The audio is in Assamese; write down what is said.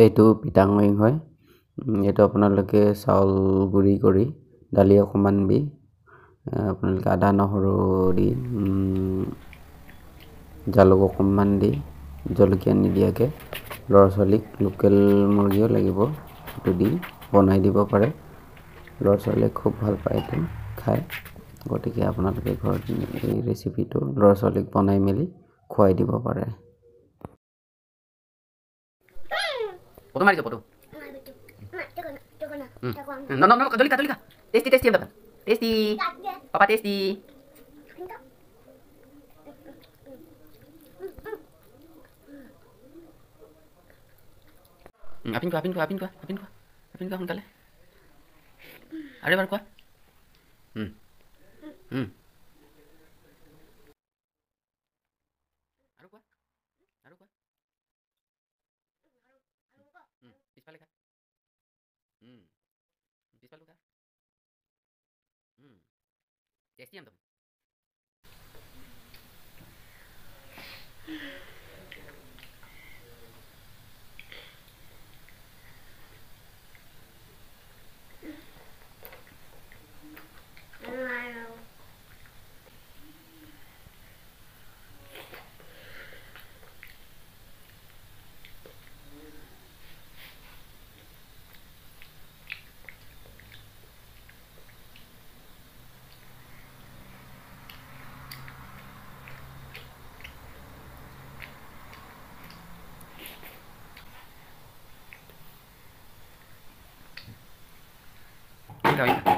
এইটো পিঠাগুড়ি হয়। এইটো আপোনালোকে চাউল গুড়ি কৰি দালি অকণমান দি আপোনালোকে আদা নহৰু দি জালুক অকণমান দি জলকীয়া নিদিয়াকৈ ল'ৰা ছোৱালীক লোকেল মুৰ্গীও লাগিব সেইটো দি বনাই দিব পাৰে। ল'ৰা ছোৱালীয়ে খুব ভাল পায় এইটো খাই। গতিকে আপোনালোকে ঘৰত এই ৰেচিপিটো ল'ৰা ছোৱালীক বনাই মেলি খুৱাই দিব পাৰে। Foto mari foto. No, Dolika. Tasty, Papa. Tasty. Papa tasty. Apin ko sonkale. Are baru ko. Aru ko. Pispale ka. Pispale ka. Tasty antum. Venga.